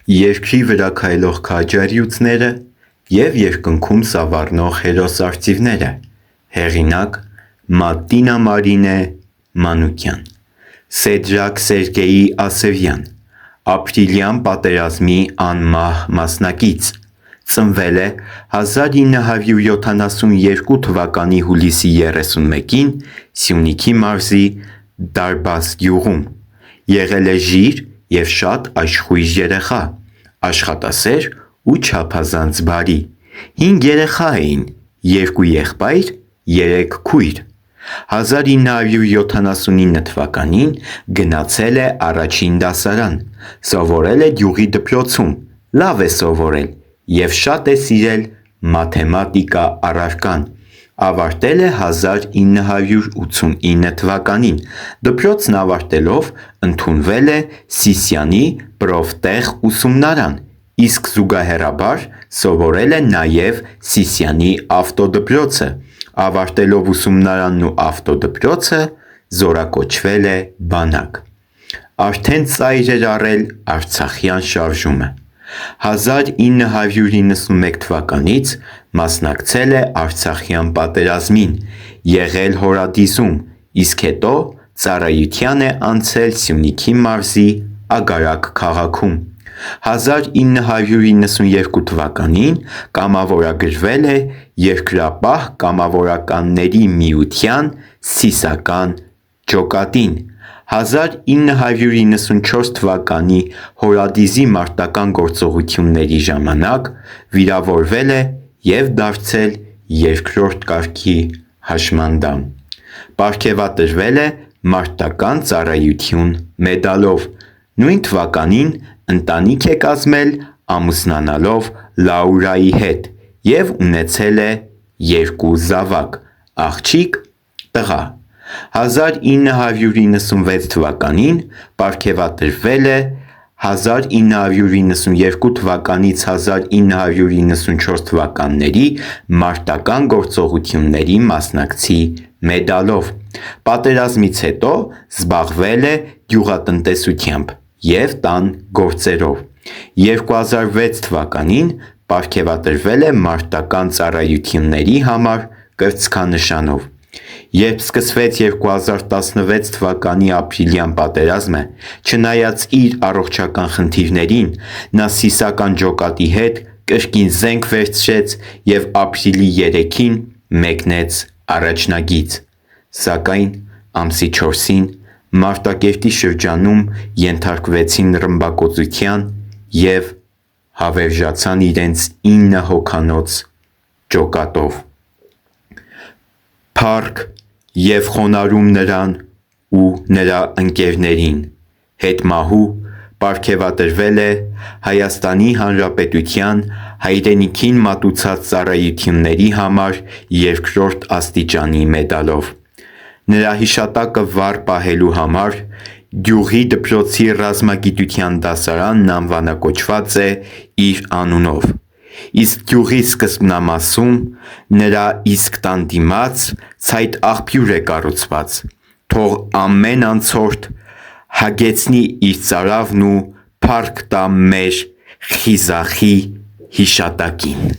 Երկրի վրա քայլող քաջարիուծները և երկնքում սավառնող հերոսարծիվները։ Հեղինակ՝ Մատինա Մարինե Մանուկյան։ Սեդրակ Սերգեյ Ասևյան։ Ապրիլյան պատերազմի անմահ մասնակից։ Ծնվել է 1972 թվականի հուլիսի 31-ին Սյունիքի մարզի Դարբաս գյուղում։ Եղել է ժիր և շատ աշխույժ երեխա, աշխատասեր ու չափազանց բարի։ 5 երեխա էին՝ 2 եղբայր, 3 քույր։ 1979 թվականին գնացել է առաջին դասարան, սովորել է գյուղի դպրոցում, լավ է սովորել և շատ է սիրել մաթեմատիկա առարկան։ Ավարտել է 1989 թվականին, դպրոցն ավարտելով ընդունվել է Սիսիանի պրոֆտեխ ուսումնարան, իսկ զուգահեռաբար սովորել է նաև Սիսիանի ավտոդպրոցը։ Ավարտելով ուսումնարանն ու ավտոդպրոցը զորակոչվել է բանակ։ Արդեն ծայր էր առել արցախյան շարժումը։ 1991 թվականից մասնակցել է արցախյան պատերազմին, եղել հորադիզում, իսկ հետո ծառայության է անցել Սյունիքի մարզի Ագարակ քաղաքում։ 1992 թվականին կամավորագրվել է Երկրապահ կամավորականների միության սիսական ջոկատին։ 1994 թվականի հորադիզի մարտական գործողությունների ժամանակ վիրավորվել է և դարձել 2-րդ կարգի հաշմանդամ։ Պարգևատրվել է Մարտական ծառայություն մեդալով։ Նույն թվականին ընտանիք է կազմել ամուսնանալով Լաուրայի հետ և ունեցել է 2 զավակ՝ աղջիկ, տղա։ 1996 թվականին պարգևատրվել է 1992 թվականից 1994 թվականների մարտական գործողությունների մասնակցի մեդալով։ Պատերազմից հետո զբաղվել է գյուղատնտեսությամբ և տան գործերով։ 2006 թվականին պարգևատրվել է մարտական ծառայությունների համար կրծքանշանով։ Երբ սկսվեց 2016 թվականի ապրիլյան պատերազմը, չնայած իր առողջական խնդիրներին, նա սիսական ջոկատի հետ կրկին զենք վերցրեց և ապրիլի 3-ին մեկնեց առաջնագիծ։ Սակայն ամսի 4-ին Մարտակերտի շրջանում ենթարկվեցին ռմբակոծության և հավերժացան իրենց 9 հոգանոց ջոկատով։ Փառք և խոնարհում նրան ու նրա ընկերներին։ Հետմահու պարգևատրվել է Հայաստանի Հանրապետության հայրենիքին մատուցած ծառայությունների համար 2-րդ աստիճանի մեդալով։ Նրա հիշատակը վառ պահելու համար գյուղի դպրոցի ռազմագիտության դասարանն անվանակոչված է իր անունով, իսկ գյուղի սկզբնամասում նրա իսկ տան դիմաց ցայտ աղբյուր է կառուցված։ Թող ամեն անցորդ հագեցնի իր ծարավն ու փառք տա մեր խիզախի հիշատակին։